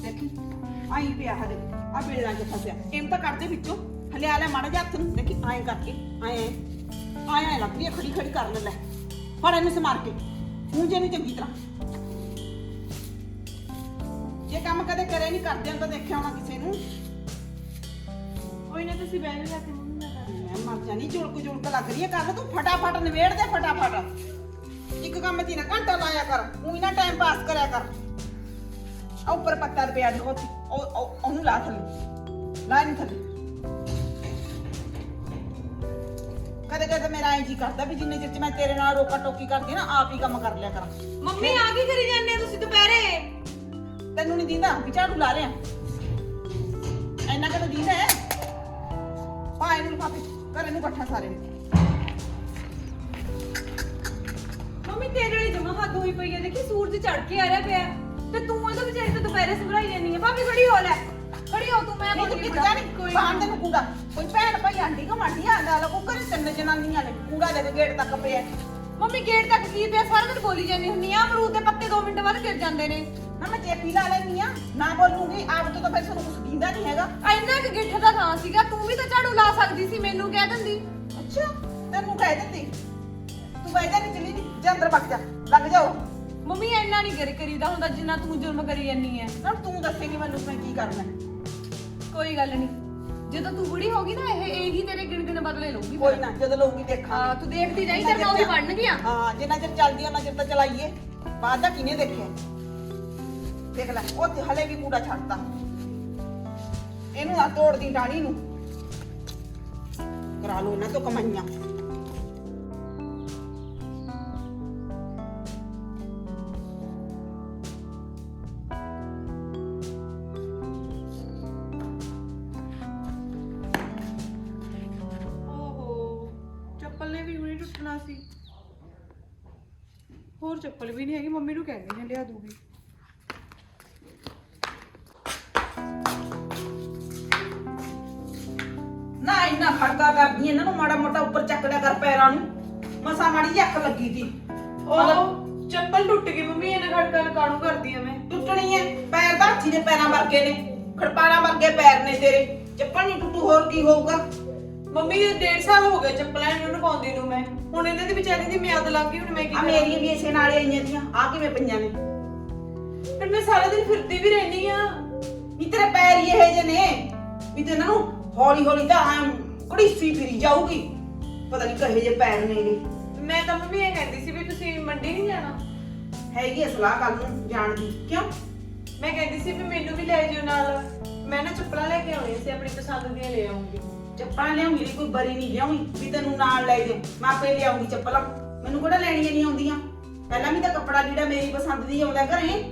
ਦੇਖੀ ਆਈ ਪਿਆ ਹਲੇ ਆ ਬੇੜਾਂ ਚ ਫਸਿਆ, ਇਹਨੂੰ ਤਾਂ ਕੱਢ ਦੇ ਵਿੱਚੋਂ। ਹਲੇ ਆ ਲੈ ਮਾੜਾ ਜਿਹਾ ਹੱਥ ਨੂੰ, ਦੇਖੀ ਆਏ ਕਰਕੇ ਆਏ ਲੱਗਦੀ ਹੈ ਖੜੀ ਖੜੀ ਕਰ ਲੈ। ਫੜ ਇਹਨੂੰ ਸਮਾਰ ਕੇ ਮੂੰਹ ਜੇ ਨੂੰ ਚੰਗੀ ਤਰ੍ਹਾਂ। ਜੇ ਕੰਮ ਕਦੇ ਕਰੇ ਨਹੀਂ ਕਰਦੇ ਤਾਂ ਦੇਖਿਆ ਹੋਣਾ ਕਿਸੇ ਨੂੰ। ਕੋਈ ਨਾ ਤੁਸੀਂ ਬਹਿ ਜਾ ਕੇ ਮੰਮੀ ਨਾਲ ਕਰ ਮੈਂ ਮਰ ਜਾਣੀ, ਜੁਲਕ ਲੱਗ ਰਹੀ ਹੈ। ਕਰ ਤੂੰ ਫਟਾਫਟ ਨਿਬੇੜ ਦੇ ਫਟਾਫਟ। ਇੱਕ ਕੰਮ 'ਚ ਹੀ ਨਾ ਘੰਟਾ ਲਾਇਆ ਕਰ, ਉਹੀ ਨਾ ਟਾਈਮ ਪਾਸ ਕਰਿਆ ਕਰ। ਆ ਉੱਪਰ ਪੱਤਾ ਪਿਆ ਦੇਖੋ, ਉਹਨੂੰ ਲਾ ਥੱਲੇ, ਲਾ ਨਹੀਂ ਥੱਲੇ। ਕਦੇ ਕਦੇ ਮੇਰਾ ਐਂ ਜੀ ਕਰਦਾ ਵੀ ਜਿੰਨੇ ਚਿਰ 'ਚ ਮੈਂ ਤੇਰੇ ਨਾਲ ਰੋਕਾ ਟੋਕੀ ਕਰਦੀ ਨਾ, ਆਪ ਹੀ ਕੰਮ ਕਰ ਲਿਆ ਕਰਾਂ। ਮੰਮੀ ਆ ਕੀ ਕਰੀ ਜਾਂਦੇ ਆ ਤੁਸੀਂ ਦੁਪਹਿਰੇ? ਤੈਨੂੰ ਨਹੀਂ ਦਿੰਦਾ ਵੀ ਝਾੜੂ ਲਾ ਲਿਆ? ਇੰਨਾ ਕਦੋਂ ਦਿੰਦਾ ਹੈ? ਪਾ ਇਹਨੂੰ ਲਿਫਾਫੇ ਕਰ, ਇਹਨੂੰ ਇਕੱਠਾ ਸਾਰੇ ਨੂੰ। ਮੰਮੀ ਤੇਰੇ ਵਾਲੀ ਜਮਾ ਹੱਦ ਹੋਈ ਪਈ ਹੈ, ਦੇਖੀ ਸੂਰਜ ਚੜ ਕੇ ਆ ਰਿਹਾ ਪਿਆ ਤੇ ਤੂੰ ਇਹਦੇ ਵਿਚਾਰੀ ਤੇ ਦੁਪਹਿਰੇ ਸੰਭਰਾਈ ਜਾਂਦੀ ਹੈ। ਭਾਬੀ ਖੜੀ ਹੋ ਲੈ, ਖੜੀ ਹੋ ਤੂੰ। ਮੈਂ ਨਹੀਂ ਤੂੰ ਕਿੱਦਾਂ ਨਹੀਂ ਕੋਈ ਬਾਹਰ ਤੈਨੂੰ ਕੂੜਾ ਕੋਈ ਭੈਣ ਭਾਈ ਆਂਟੀ ਕਮਾਂਡੀ ਆਂਦਾ ਲਾ ਕੁੱਕਰ 3 ਜਨਾਨੀਆਂ ਨੇ ਕੂੜਾ ਦੇ ਕੇ ਗੇਟ ਤੱਕ ਪਿਆ। ਮੰਮੀ ਗੇਟ ਤੱਕ ਕੀ ਪਿਆ? ਸਾਰਾ ਦਿਨ ਬੋਲੀ ਜਾਂਦੀ ਹੁੰਨੀ ਆ। ਅਮਰੂਦ ਦੇ ਪੱਤੇ 2 ਮਿੰਟ ਬਾਅਦ ਗਿਰ ਜਾਂਦੇ ਨੇ। ਨਾ ਮੈਂ ਚੇਪੀ ਲਾ ਲੈਣੀ ਆ, ਨਾ ਬੋਲੂਗੀ ਆਪ ਤੋਂ ਤਾਂ ਫਿਰ ਸਾਨੂੰ ਕੁਝ ਦਿੰਦਾ ਨਹੀਂ ਹੈਗਾ। ਇੰਨਾ ਕਿ ਗਿੱਠ ਦਾ ਥਾਂ ਸੀਗਾ, ਤੂੰ ਵੀ ਤਾਂ ਝਾੜੂ ਲਾ ਸਕਦੀ ਸੀ, ਮੈਨੂੰ ਕਹਿ ਦਿੰਦੀ। ਅੱਛਾ ਤੈਨੂੰ ਕਹਿ ਦਿੰਦੀ ਤੂੰ ਬੈਠਾ ਨਹੀਂ ਚਲੀ ਨਹੀਂ ਜੇ ਅੰਦਰ ਵਗ ਜਾ ਲੱਗ ਜਾਓ ਮੰਮੀ ਇੰਨਾ ਨਹੀਂ ਕਰੀਦਾ ਹੁੰਦਾ ਜਿੰਨਾ ਤੂੰ ਜ਼ੁਲਮ ਕਰੀ ਜਾਂਦੀ ਐ। ਨਾ ਤੂੰ ਦੱਸੇਂਗੀ ਮੈਨੂੰ ਮੈਂ ਕੀ ਕਰਨਾ ਹੈ। ਕੋਈ ਗੱਲ ਨਹੀਂ, ਜਦੋਂ ਤੂੰ ਬੁੜੀ ਹੋਗੀ ਨਾ ਇਹ ਇਹੀ ਤੇਰੇ ਗਿਣ ਬਦਲੇ ਲਊਗੀ। ਕੋਈ ਨਾ ਜਦੋਂ ਲਊਂਗੀ ਦੇਖਾਂ ਹਾਂ ਤੂੰ ਦੇਖਦੀ ਜਾਈਂ, ਤੇਰੇ ਨਾਲ ਵੀ ਬਣਨਗੀਆਂ। ਹਾਂ ਜਿੰਨਾ ਚਿਰ ਚੱਲਦੀ ਉਹਨਾਂ ਚਿਰ ਤਾਂ ਚਲਾਈਏ, ਬਾਅਦ ਦਾ ਕਿਹਨੇ ਦੇਖਿਆ। ਦੇਖ ਲੈ ਉਹ ਤੇ ਹਲੇ ਵੀ ਕੂੜਾ ਛੱਡਤਾ, ਇਹਨੂੰ ਨਾ ਤੋੜਦੀ ਟਾਣੀ ਨੂੰ, ਕਰਾ ਲੋ ਇਹਨਾਂ ਤੋਂ ਕਮਾਈਆਂ। ਓਹੋ ਚੱਪਲ ਨੇ ਵੀ ਹੁਣੀ ਟੁੱਟਣਾ ਸੀ। ਹੋਰ ਚੱਪਲ ਵੀ ਨਹੀਂ ਹੈਗੀ, ਮੰਮੀ ਨੂੰ ਕਹਿੰਦੀ ਨੇ ਲਿਆ ਦੂਗੀ। ਨਾ ਇੰਨਾ ਖੜਕਾ ਕਰਦੀ ਇਹਨਾਂ ਨੂੰ, ਮਾੜਾ ਮੋਟਾ ਉੱਪਰ ਚੱਕ ਲਿਆ ਕਰ ਪੈਰਾਂ ਨੂੰ, ਮਸਾ ਮਾੜੀ ਜਿਹੀ ਅੱਖ ਲੱਗੀ ਸੀ। ਉਹ ਚੱਪਲ ਟੁੱਟ ਗਈ ਮੰਮੀ, ਇਹਨਾਂ ਖੜਕਾ ਕਾਣੂ ਕਰਦੀ ਆ ਮੈਂ। ਟੁੱਟਣੀ ਐ, ਪੈਰ ਤਾਂ ਹਾਥੀ ਦੇ ਪੈਰਾਂ ਵਰਗੇ ਨੇ, ਖੜਪਾਰਾਂ ਵਰਗੇ ਪੈਰ ਨੇ ਤੇਰੇ, ਚੱਪਲ ਨਹੀਂ ਟੁੱਟੂ ਹੋਰ ਕੀ ਹੋਊਗਾ। ਮੰਮੀ ਇਹ 1.5 ਸਾਲ ਹੋ ਗਏ ਚੱਪਲਾਂ ਨੂੰ ਪਾਉਂਦੀ ਨੂੰ ਮੈਂ, ਹੁਣ ਇਹਨਾਂ ਦੀ ਵਿਚਾਰੀ ਦੀ ਮਿਆਦ ਲੱਗ ਗਈ, ਹੁਣ ਮੈਂ ਕੀ ਆ ਕਰਾਂ। ਮੇਰੀਆਂ ਵੀ ਇਸੇ ਨਾਲੇ ਆਈਆਂ ਦੀਆਂ, ਆ ਕਿਵੇਂ ਪਈਆਂ ਨੇ। ਫਿਰ ਮੈਂ ਸਾਰਾ ਦਿਨ ਫਿਰਦੀ ਵੀ ਰਹਿਣੀ ਆ। ਵੀ ਤੇਰੇ ਪੈਰ ਹੀ ਇਹੋ ਜਿਹੇ ਨੇ ਵੀ ਤੇ ਇਹਨਾਂ ਨੂੰ ਹੌਲੀ ਹੌਲੀ ਤਾਂ ਐਂ ਘੜੀਸੀ ਫਿਰੀ ਜਾਊਗੀ, ਪਤਾ ਨਹੀਂ ਕਹੇ ਜੇ ਪੈਰ ਨੇਗੇ। ਮੈਂ ਤਾਂ ਮੰਮੀ ਇਹ ਕਹਿੰਦੀ ਸੀ ਵੀ ਤੁਸੀਂ ਮੰਡੀ ਨਹੀਂ ਜਾਣਾ। ਹੈਗੀ ਆ ਸਲਾਹ ਕੱਲ ਨੂੰ ਜਾਣ ਦੀ। ਕਿਉਂ? ਮੈਂ ਕਹਿੰਦੀ ਸੀ ਵੀ ਮੈਨੂੰ ਵੀ ਲੈ ਜਿਓ ਨਾਲ, ਮੈਂ ਨਾ ਚੱਪਲਾਂ ਲੈ ਕੇ ਆਉਣੀਆਂ ਸੀ, ਆਪਣੀ ਪਸੰਦ ਦੀਆਂ ਲੈ ਆਉਂਗੀ। ਚੱਪਲਾਂ ਲਿਆਉਂਗੀ, ਕੋਈ ਬਰੀ ਨਹੀਂ ਲਿਆਉਣੀ ਵੀ ਤੈਨੂੰ ਨਾਲ ਲੈ ਜਾਓ, ਮੈਂ ਆਪੇ ਲਿਆਉਂਗੀ ਚੱਪਲਾਂ, ਮੈਨੂੰ ਕਿਹੜਾ ਲੈਣੀਆਂ ਨਹੀਂ ਆਉਂਦੀਆਂ। ਪਹਿਲਾਂ ਵੀ ਤਾਂ ਕੱਪੜਾ ਜਿਹੜਾ ਮੇਰੀ ਪਸੰਦ ਦੀ ਆਉਂਦਾ ਘਰੇ।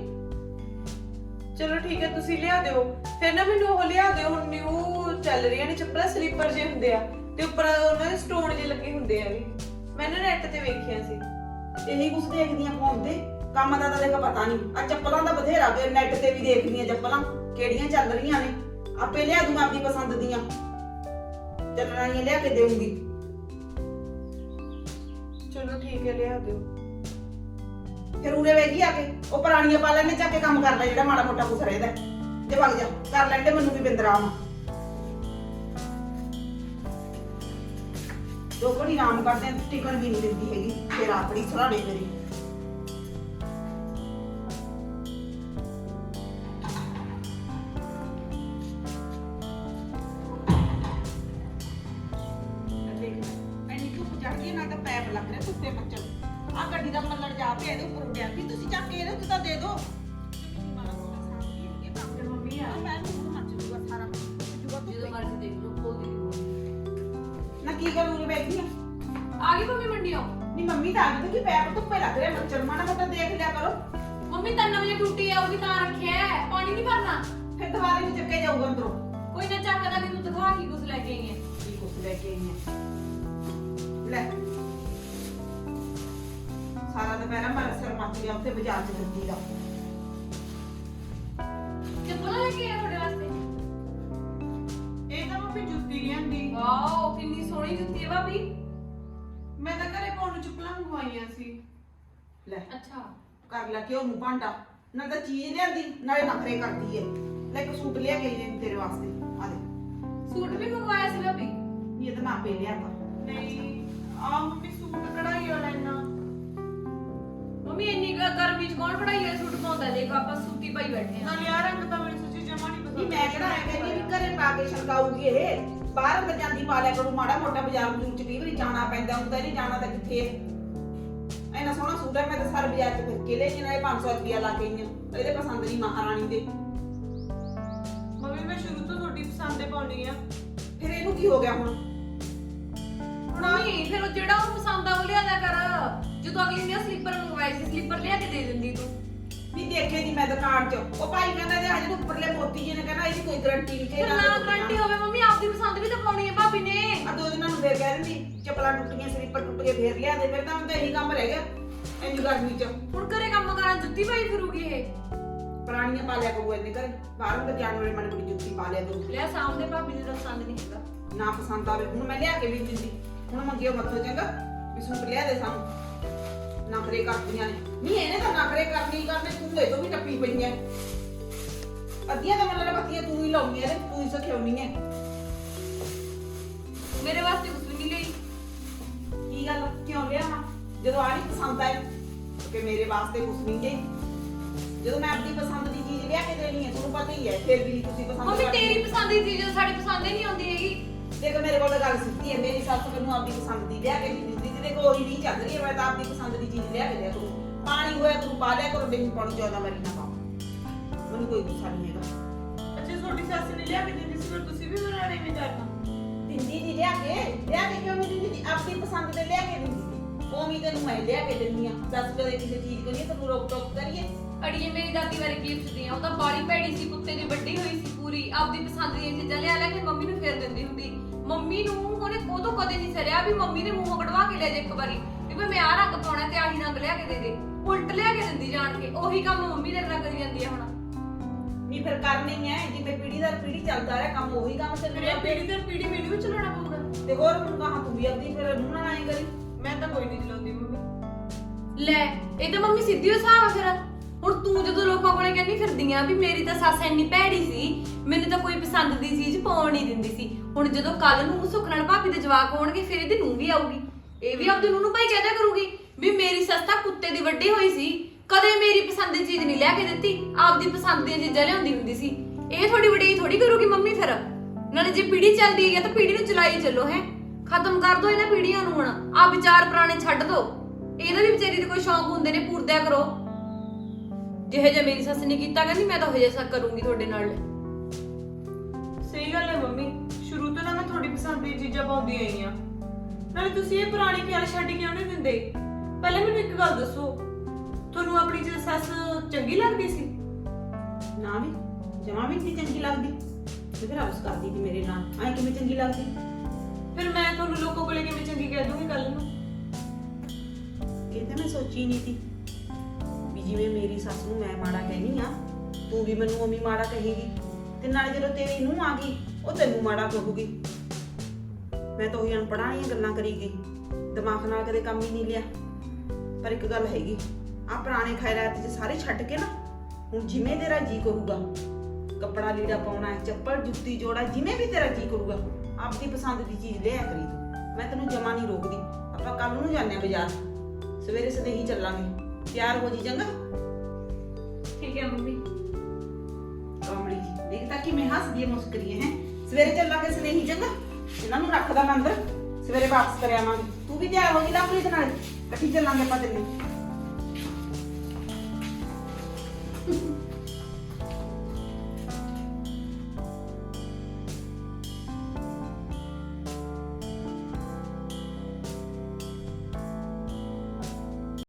ਚਲੋ ਠੀਕ ਹੈ ਤੁਸੀਂ ਲਿਆ ਦਿਓ, ਫਿਰ ਨਾ ਮੈਨੂੰ ਉਹ ਲਿਆ ਦਿਓ, ਹੁਣ ਨਿਊ ਚੱਲ ਰਹੀਆਂ ਨੇ ਚੱਪਲਾਂ, ਸਲੀਪਰ ਜੇ ਹੁੰਦੇ ਆ ਤੇ ਉੱਪਰ ਉਹਨਾਂ ਦੇ ਸਟੋਨ ਜੇ ਲੱਗੇ ਹੁੰਦੇ ਆ ਵੀ, ਮੈਂ ਨਾ ਨੈਟ ਤੇ ਵੇਖਿਆ ਸੀ। ਇਹੀ ਕੁਛ ਦੇਖਦੀਆਂ ਫੋਨ ਤੇ, ਕੰਮ ਦਾ ਤਾਂ ਦੇਖ ਪਤਾ ਨਹੀਂ। ਆ ਚੱਪਲਾਂ ਦਾ ਬਥੇਰਾ ਤੇ ਨੈਟ ਤੇ ਵੀ ਦੇਖਦੀਆਂ ਚੱਪਲਾਂ ਕਿਹੜੀਆਂ ਚੱਲ ਰਹੀਆਂ ਨੇ, ਆਪੇ ਲਿਆ ਦੂੰ ਆਪਣੀ ਪਸੰਦ ਦੀਆਂ, ਚੱਲਣੀਆਂ ਲਿਆ ਕੇ ਦੇਊਂਗੀ। ਚਲੋ ਠੀਕ ਹੈ ਲਿਆ ਦਿਓ। ਫਿਰ ਉਰੇ ਵੇਗੀ ਆ ਕੇ ਉਹ ਪੁਰਾਣੀਆਂ ਪਾ ਲੈਣੇ, ਚੱਕ ਕੇ ਕੰਮ ਕਰ ਲੈ ਜਿਹੜਾ ਮਾੜਾ ਮੋਟਾ ਕੁਛ ਰਹਿੰਦਾ। ਜੇ ਵਗ ਜਾ ਕਰ ਲੈਂਦੇ ਮੈਨੂੰ ਵੀ ਬਿੰਦਰਾਮ ਜੋ ਕੋਣੀ ਆਰਾਮ ਕਰਦੇ ਟਿਕਣ ਵੀ ਨਹੀਂ ਦਿੰਦੀ ਹੈਗੀ, ਫਿਰ ਆਪਣੀ ਸਰਾਣੇ ਮੇਰੀ। ਐਨੀ ਧੁੱਪ ਚੜ੍ਹਦੀ ਹੈ, ਨਾ ਤਾਂ ਪੈਪ ਲੱਗ ਰਿਹਾ ਧੁੱਪੇ ਮੱਚਰ। ਆ ਗੱਡੀ ਦਾ ਪੱਲੜ ਜਾ ਪਿਆ ਇਹਦੇ ਉੱਪਰ ਉੱਡਿਆ, ਵੀ ਤੁਸੀਂ ਚੱਕ ਕੇ ਇਹਦੇ ਉੱਤੇ ਤਾਂ ਦੇ ਦਿਓ। ਮੰਮੀ ਆ ਮੈਂ ਨੂੰ ਮੱਚ ਜੂਗਾ ਸਾਰਾ ਜੂਗਾ ਜਦੋਂ ਮਰਜ਼ੀ ਦੇਖ ਲਓ, ਖੋਲ ਦੇ। ਨਾ ਕੀ ਕਰੂ ਰੇ ਬੈਠੀ ਆ? ਆ ਗਈ ਮੰਮੀ ਮੰਡੀੋਂ। ਨਹੀਂ ਮੰਮੀ ਤਾਂ ਆ ਗਈ ਕਿ ਪੈਪ ਧੁੱਪੇ ਲੱਗ ਰਿਹਾ, ਮੱਛਰ ਮਾੜਾ ਮੋਟਾ ਦੇਖ ਲਿਆ ਕਰੋ। ਮੰਮੀ 3 ਵਜੇ ਡਿਊਟੀ ਆਉਗੀ ਤਾਂ ਰੱਖਿਆ ਹੈ, ਪਾਣੀ ਨਹੀਂ ਭਰਨਾ। ਫਿਰ ਦੁਬਾਰੇ ਵੀ ਚੱਕੇ ਜਾਊਗਾ ਅੰਦਰੋਂ। ਕੋਈ ਨਾ ਚੱਕਦਾ ਕਿ ਤੂੰ ਦਿਖਾ ਕੀ ਕੁਛ ਲੈ ਕੇ ਆਈ ਹੈ। ਕੀ ਕੁਛ ਲੈ ਕੇ ਆਈ ਆ ਲੈ, ਸਾਰਾ ਦੁਪਹਿਰਾ ਮੇਰਾ ਸਿਰ ਮੱਚ ਗਿਆ ਉੱਥੇ ਬਾਜ਼ਾਰ ਚ ਗੱਡੀ ਦਾ। ਚੱਪਲਾਂ ਲੈ ਕੇ ਆਇਆ ਤੁਹਾਡੇ ਵਾਸਤੇ। ਇਹ ਤਾਂ ਮੰਮੀ ਜੁੱਤੀ ਲਿਆਂਦੀ, ਵਾਓ ਕਿੰਨੀ ਸੋਹਣੀ ਜੁੱਤੀ ਹੈ ਭਾਬੀ। ਮੈਂ ਤਾਂ ਘਰੇ ਪਾਉਣ ਨੂੰ ਚੱਪਲਾਂ ਮੰਗਵਾਈਆਂ ਸੀ। ਲੈ ਅੱਛਾ ਕਰ ਲੈ ਕਿਉਂ ਨੂੰ ਭਾਂਡਾ, ਨਾ ਤਾਂ ਚੀਜ਼ ਲਿਆਂਦੀ ਨਾਲੇ ਨਖਰੇ ਕਰਦੀ ਏ। ਲੈ ਇੱਕ ਸੂਟ ਲਿਆ ਕੇ ਆਈ ਤੇਰੇ ਵਾਸਤੇ, ਆ ਦੇ। ਸੂਟ ਵੀ ਮੰਗਵਾਇਆ ਸੀ ਭਾਬੀ। ਇਹ ਤਾਂ ਮੈਂ ਆਪੇ ਲਿਆਤਾ। ਨਹੀਂ ਆ ਮੰਮੀ ਸੂਟ ਕਢਾਈ ਵਾਲਾ ਇੰਨਾ। ਮੰਮੀ ਇੰਨੀ ਗਰਮੀ ਚ ਕੌਣ ਕਢਾਈ ਵਾਲੇ ਸੂਟ ਪਾਉਂਦਾ? ਦੇਖ ਆਪਾਂ ਸੂਤੀ ਪਾਈ ਬੈਠੇ ਆ। ਨਾਲੇ ਆ ਰੰਗ ਤਾਂ ਮੈਨੂੰ ਸੱਚੀ ਜਮਾ ਨਹੀਂ ਪਸੰਦ। ਨਹੀਂ ਮੈਂ ਕਿਹੜਾ ਐ ਕਹਿੰਦੀ ਵੀ ਘਰੇ ਪਾ ਕੇ ਛਲਕਾਊਗੀ ਇਹ, ਬਾਹਰ ਅੰਦਰ ਜਾਂਦੀ ਪਾ ਲਿਆ ਕਰੂ, ਮਾੜਾ ਮੋਟਾ ਬਾਜ਼ਾਰ ਬਜ਼ੂਰ ਚ ਕਈ ਵਾਰੀ ਜਾਣਾ ਪੈਂਦਾ ਹੁੰਦਾ, ਨਹੀਂ ਜਾਣਾ ਤਾਂ ਕਿੱਥੇ ਐ। ਇੰਨਾ ਸੋਹਣਾ ਸੂਟ ਹੈ, ਮੈਂ ਤਾਂ ਸਾਰਾ ਬਾਜ਼ਾਰ ਚ ਫਿਰ ਕੇ ਲੈ ਨਾਲੇ 500 ਰੁਪਇਆ ਲਾ ਕੇ ਆਈਆਂ, ਇਹਦੇ ਪਸੰਦ ਦੀ ਮਹਾਰਾਣੀ ਦੇ। ਮੰਮੀ ਮੈਂ ਸ਼ੁਰੂ ਤੋਂ ਤੁਹਾਡੀ ਪਸੰਦ ਦੇ ਪਾਉਣੀ ਆ। ਫਿਰ ਇਹਨੂੰ ਕੀ ਹੋ ਗਿਆ ਹੁਣ? ਮੰਮੀ ਫਿਰ ਉਹ ਜਿਹੜਾ ਉਹ ਪਸੰਦ ਆ ਉਹ ਲਿਆਦਾ ਕਰ। ਜਦੋਂ ਅਗਲੀ ਨੇ ਸਲੀਪਰ ਮੰਗਵਾਏ ਸੀ, ਸਲੀਪਰ ਲਿਆ ਕੇ ਦੇ ਦਿੰਦੀ ਤੂੰ। ਨਹੀਂ ਦੇਖੇ ਦੀ ਮੈਂ ਦੁਕਾਨ ਚ, ਉਹ ਭਾਈ ਕਹਿੰਦਾ ਜੇ ਹਜੇ ਉੱਪਰਲੇ ਮੋਤੀ ਜੀ ਨੇ ਕਹਿੰਦਾ ਇਹਦੀ ਕੋਈ ਗਾਰੰਟੀ ਨਹੀਂ ਫਿਰ ਨਾ ਗਰੰਟੀ ਹੋਵੇ ਮੰਮੀ, ਆਪਦੀ ਪਸੰਦ ਵੀ ਤਾਂ ਪਾਉਣੀ ਹੈ ਭਾਬੀ ਨੇ। ਆ 2 ਦਿਨਾਂ ਨੂੰ ਫੇਰ ਕਹਿ ਦਿੰਦੀ ਚੱਪਲਾਂ ਟੁੱਟ ਗਈਆਂ, ਸਲੀਪਰ ਟੁੱਟ ਗਏ, ਫੇਰ ਲਿਆ ਦੇ। ਫਿਰ ਤਾਂ ਹੁਣ ਤਾਂ ਇਹੀ ਕੰਮ ਰਹਿ ਗਿਆ ਇੰਨੀ ਗਰਮੀ ਚ। ਹੁਣ ਘਰੇ ਕੰਮ ਕਰਾਂ ਜੁੱਤੀ ਪਾਈ ਫਿਰੂਗੀ ਇਹ। ਪੁਰਾਣੀਆਂ ਪਾ ਲਿਆ ਕਰੂ ਇਹਨੇ ਘਰੇ, ਬਾਹਰ ਅੰਦਰ ਜਾਣ ਵੇਲੇ ਮਾੜੀ ਮੋਟੀ ਜੁੱਤੀ ਪਾ ਲਿਆ ਕਰੂ। ਲਿਆ ਸਾਹਮਣੇ ਭਾਬੀ ਨੂੰ ਤਾਂ ਪਸੰਦ ਨਹੀਂ ਹੈਗਾ। ਨਾ ਪਸੰਦ ਆਵੇ ਹੁਣ ਮੈਂ ਲਿਆ ਕੇ ਵੀ ਦਿੰਦੀ, ਹੁਣ ਮੰਗਿਓ ਮੱਥੋਂ ਚੰਗਾ ਵੀ ਸੂਟ ਲਿਆ ਦੇ ਸਾਨੂੰ। ਨਖਰੇ ਕਰਦੀਆਂ ਨੇ, ਨਹੀਂ ਇਹਨੇ ਤਾਂ ਨਖਰੇ ਕਰਨੀ ਹੀ ਕਰਨੇ, ਤੂੰ ਇਹ ਤੋਂ ਵੀ ਟੱਪੀ ਪਈਆਂ ਅੱਧੀਆਂ ਤਾਂ ਮਤਲਬ ਬੱਤੀਆਂ ਤੂੰ ਹੀ ਲਾਉਣੀ ਐ, ਤੂੰ ਹੀ ਸਿਖਾਉਣੀ ਐ। ਮੇਰੇ ਵਾਸਤੇ ਕੁਝ ਵੀ ਨਹੀਂ ਲਈ, ਮੇਰੇ ਵਾਸਤੇ ਕੁਛ ਨਹੀਂ ਗਈ। ਜਦੋਂ ਮੈਂ ਆਪਣੀ ਪਸੰਦ ਦੀ ਚੀਜ਼ ਲਿਆ ਕੇ ਦੇਣੀ ਹੈ ਤੁਹਾਨੂੰ ਪਤਾ ਹੀ ਹੈ, ਫਿਰ ਵੀ ਨਹੀਂ ਤੁਸੀਂ ਪਸੰਦ ਮੰਮੀ ਕਰਦੇ। ਤੇਰੀ ਪਸੰਦ ਦੀ ਚੀਜ਼ ਸਾਡੀ ਪਸੰਦ ਹੀ ਨਹੀਂ ਆਉਂਦੀ ਹੈਗੀ। ਦੇਖ ਮੇਰੇ ਕੋਲ ਤਾਂ ਗੱਲ ਸਿੱਧੀ ਹੈ, ਮੇਰੀ ਸੱਸ ਮੈਨੂੰ ਆਪਣੀ ਪਸੰਦ ਦੀ ਲਿਆ ਕੇ ਨਹੀਂ ਦਿੰਦੀ ਤੇ ਦੇਖੋ ਉਹੀ ਨਹੀਂ ਚੱਲ ਰਹੀ ਹੈ। ਮੈਂ ਤਾਂ ਆਪਣੀ ਪਸੰਦ ਦੀ ਚੀਜ਼ ਲਿਆ ਕੇ ਦਿਆ ਕਰੂੰ। ਪਾਣੀ ਹੋਇਆ ਤੂੰ ਪਾ ਲਿਆ ਕਰੋ, ਨਹੀਂ ਪਾਣੀ 14 ਵਾਰੀ ਨਾ ਪਾਓ, ਮੈਨੂੰ ਕੋਈ ਗੁੱਸਾ ਨਹੀਂ ਹੈਗਾ। ਅੱਛਾ ਤੁਹਾਡੀ ਸੱਸ ਨੇ ਲਿਆ ਕੇ ਦਿੱਤੀ ਸੀ, ਫਿਰ ਤੁਸੀਂ ਵੀ ਬਣਾਣੇ ਵਿੱਚ ਕਰਨਾ। ਦਿੰਦੀ ਨਹੀਂ ਲਿਆ ਕੇ ਕਿਉਂ ਨਹੀਂ ਦਿੰਦੀ? ਆਪਣੀ ਪਸੰਦ ਦੇ ਲਿਆ ਕੇ ਦਿੰਦੀ ਸੀ। ਉਵੇਂ ਤੈਨੂੰ ਮੈਂ ਲਿਆ ਕੇ ਦਿੰਦੀ ਆ। ਦੱਸ ਕਦੇ ਕਿਸੇ ਚੀਜ਼ ਕਰੀਏ ਤਾਂ ਤੂੰ ਰੋਕ ਟੋਕ ਕਰੀਏ। ਅੜੀਏ ਮੇਰੀ ਦਾਦੀ ਬਾਰੇ ਕੀ ਪੁੱਛਦੀ ਆ? ਉਹ ਤਾਂ ਬਾਲੀ ਭੈੜੀ ਸੀ, ਕੁੱਤੇ ਦੀ ਵੱਡੀ ਹੋਈ ਸੀ ਪੂਰੀ। ਆਪਦੀ ਪਸੰਦ ਦੀਆਂ ਚੀਜ਼ਾਂ ਲਿਆ ਕੇ ਮੰਮੀ ਨੂੰ ਫੇਰ ਦਿੰਦੀ ਹੁੰਦੀ। ਮੰਮੀ ਨੂੰ ਉਹਨੇ ਉਹ ਤੋਂ ਕਦੇ ਨਹੀਂ ਸਰਿਆ ਵੀ ਮੰਮੀ ਦੇ ਮੂੰਹੋਂ ਕਢਵਾ ਕੇ ਲੈ ਜੇ ਇੱਕ ਵਾਰੀ ਵੀ ਮੈਂ ਆਹ ਰੰਗ ਪਾਉਣਾ ਤੇ ਆਹੀ ਰੰਗ ਲਿਆ ਕੇ ਦੇ ਦੇ। ਉਲਟ ਲਿਆ ਕੇ ਦਿੰਦੀ ਜਾਣ ਕੇ। ਉਹੀ ਕੰਮ ਮੰਮੀ ਦੇ ਨਾਲ ਕਰੀ ਜਾਂਦੀ ਆ ਹੁਣ। ਨਹੀਂ ਫਿਰ ਕਰਨੀ ਹੈ, ਜਿਵੇਂ ਪੀੜੀ ਦਰ ਪੀੜੀ ਚੱਲਦਾ ਰਿਹਾ ਕੰਮ, ਉਹੀ ਕੰਮ ਤੇ ਫਿਰ ਇਹ ਪੀੜੀ ਦਰ ਪੀੜੀ ਮੈਨੂੰ ਵੀ ਚਲਾਉਣਾ ਪਊਗਾ। ਤੇ ਹੋਰ ਹੁਣ ਕਹਾਂ ਤੂੰ ਵੀ ਆਪਣੀ ਫਿਰ ਨੂੰ ਨਾ ਆਏ ਕਰੀ। ਮੈਂ ਤਾਂ ਕੋਈ ਨਹੀਂ ਚਲਾਉਂਦੀ ਮੰਮੀ। ਲੈ ਇਹ ਤਾਂ ਮੰਮੀ ਸਿੱਧੀ ਓ ਹਿਸਾਬ ਆ ਫਿਰ। ਹੁਣ ਤੂੰ ਜਦੋਂ ਲੋਕਾਂ ਕੋਲੇ ਕਹਿੰਦੀ ਫਿਰਦੀ ਆ ਵੀ ਮੇਰੀ ਤਾਂ ਸੱਸ ਇੰਨੀ ਭੈੜੀ ਸੀ, ਮੈਨੂੰ ਤਾਂ ਕੋਈ ਪਸੰਦ ਦੀ ਚੀਜ਼ ਪਾਉਣ ਨਹੀਂ ਦਿੰਦੀ ਸੀ। ਹੁਣ ਜਦੋਂ ਕੱਲ ਨੂੰ ਸੁੱਖ ਨਾਲ ਭਾਬੀ ਦੇ ਜਵਾਕ ਹੋਣਗੇ ਫਿਰ ਇਹਦੀ ਨੂੰਹ ਵੀ ਆਊਗੀ। ਇਹ ਵੀ ਆਪਦੀ ਨੂੰਹ ਨੂੰ ਭਾਈ ਕਹਿ ਦਿਆ ਕਰੂਗੀ ਵੀ ਮੇਰੀ ਸੱਸ ਤਾਂ ਕੁੱਤੇ ਦੀ ਵੱਡੀ ਹੋਈ ਸੀ, ਕਦੇ ਮੇਰੀ ਪਸੰਦ ਦੀ ਚੀਜ਼ ਨਹੀਂ ਲਿਆ ਕੇ ਦਿੱਤੀ, ਆਪਦੀ ਪਸੰਦ ਦੀਆਂ ਚੀਜ਼ਾਂ ਲਿਆਉਂਦੀ ਹੁੰਦੀ ਸੀ। ਇਹ ਥੋੜੀ ਵੱਡੀ ਥੋੜੀ ਕਰੂਗੀ ਮੰਮੀ ਫਿਰ। ਨਾਲੇ ਜੇ ਪੀੜੀ ਚੱਲਦੀ ਹੈ ਤਾਂ ਪੀੜੀ ਨੂੰ ਚਲਾਈ ਚੱਲੋ ਹੈ। ਖਤਮ ਕਰ ਦੋ ਇਹਨਾਂ ਪੀੜੀਆਂ ਨੂੰ। ਹੁਣ ਆ ਵਿਚਾਰ ਪੁਰਾਣੇ ਛੱਡ ਦੋ। ਇਹਦਾ ਵੀ ਵਿਚਾਰੀ ਦੇ ਕੋਈ ਸ਼ੌਂਕ ਹੁੰਦੇ ਨੇ, ਪੂਰਦਿਆ ਕਰੋ। ਜਿਹੇ ਜੇ ਮੇਰੀ ਸੱਸ ਨੇ ਕੀਤਾ ਕਹਿੰਦੀ ਮੈਂ ਤਾਂ ਉਹ ਜਿਹਾ ਕਰੂੰਗੀ ਤੁਹਾਡੇ ਨਾਲ। ਸਹੀ ਗੱਲ ਹੈ ਮੰਮੀ, ਸ਼ੁਰੂ ਤੋਂ ਨਾ ਮੈਂ ਤੁਹਾਡੀ ਪਸੰਦ ਦੀਆਂ ਚੀਜ਼ਾਂ ਪਾਉਂਦੀ ਆਈ ਆ। ਨਾਲੇ ਤੁਸੀਂ ਇਹ ਪੁਰਾਣੀ ਖਿਆਲ ਛੱਡ ਕਿਉਂ ਨਹੀਂ ਦਿੰਦੇ? ਪਹਿਲਾਂ ਮੈਨੂੰ ਇੱਕ ਗੱਲ ਦੱਸੋ, ਤੁਹਾਨੂੰ ਆਪਣੀ ਜਿਹੜੀ ਸੱਸ ਚੰਗੀ ਲੱਗਦੀ ਸੀ? ਨਾ ਵੀ ਜਮਾ ਵੀ ਨਹੀਂ ਚੰਗੀ ਲੱਗਦੀ। ਤੇ ਫਿਰ ਆਪਸ ਕਰਦੀ ਸੀ ਮੇਰੇ ਨਾਲ, ਐ ਕਿਵੇਂ ਚੰਗੀ ਲੱਗਦੀ? ਫਿਰ ਮੈਂ ਤੁਹਾਨੂੰ ਲੋਕਾਂ ਕੋਲੇ ਕਿਵੇਂ ਚੰਗੀ ਕਹਿ ਦੂੰਗੀ ਕੱਲ ਨੂੰ? ਇਹ ਤਾਂ ਮੈਂ ਸੋਚੀ ਨਹੀਂ ਸੀ ਵੀ ਜਿਵੇਂ ਮੇਰੀ ਸੱਸ ਨੂੰ ਮੈਂ ਮਾੜਾ ਕਹਿਨੀ ਆ, ਤੂੰ ਵੀ ਮੈਨੂੰ ਉਵੇਂ ਮਾੜਾ ਕਹੇਗੀ। ਤੇ ਨਾਲੇ ਜਦੋਂ ਤੇਰੀ ਨੂੰਹ ਆ ਗਈ ਉਹ ਤੈਨੂੰ ਮਾੜਾ ਕਹੂਗੀ। ਮੈਂ ਤਾਂ ਉਹੀ ਅਨਪੜ੍ਹਾਂ ਦੀਆਂ ਗੱਲਾਂ ਕਰੀ ਗਈ, ਦਿਮਾਗ ਨਾਲ ਕਦੇ ਕੰਮ ਹੀ ਨਹੀਂ ਲਿਆ। ਪਰ ਇੱਕ ਗੱਲ ਹੈਗੀ, ਆ ਪੁਰਾਣੇ ਖੈਰਾਤ ਚ ਸਾਰੇ ਛੱਡ ਕੇ ਨਾ ਹੁਣ ਜਿਵੇਂ ਤੇਰਾ ਜੀ ਕਰੂਗਾ, ਕੱਪੜਾ ਲੀੜਾ ਪਾਉਣਾ ਹੈ, ਚੱਪਲ ਜੁੱਤੀ ਜੋੜਾ, ਜਿਵੇਂ ਵੀ ਤੇਰਾ ਜੀ ਕਰੂਗਾ ਆਪਣੀ ਪਸੰਦ ਦੀ ਚੀਜ਼ ਲਿਆ ਕਰੀ ਤੂੰ। ਮੈਂ ਤੈਨੂੰ ਜਮਾ ਨਹੀਂ ਰੋਕਦੀ। ਆਪਾਂ ਕੱਲ ਨੂੰ ਜਾਂਦੇ ਆ ਬਾਜ਼ਾਰ, ਸਵੇਰੇ ਸਦੇਹੀ ਚੱਲਾਂਗੇ। ਤਿਆਰ ਹੋ ਜੀ ਚੰਗਾ? ਠੀਕ ਹੈ ਮੰਮੀ। ਕਮਲੀ ਜੀ ਦੇਖ ਤਾਂ ਕਿਵੇਂ ਹੱਸਦੀ ਮੁਸਕਰੀ ਹੈ। ਸਵੇਰੇ ਚੱਲਾਂਗੇ ਸਨੇਹੀ ਚੰਗਾ? ਇਹਨਾਂ ਨੂੰ ਰੱਖਦਾ ਮੈਂ ਅੰਦਰ, ਸਵੇਰੇ ਵਾਪਸ ਕਰ ਆਵਾਂਗੇ। ਤੂੰ ਵੀ ਤਿਆਰ ਹੋ ਜੀ ਲਾਪਰੀ ਦੇ ਨਾਲ, ਇਕੱਠੀ ਚੱਲਾਂਗੇ ਆਪਾਂ ਦਿੱਲੀ।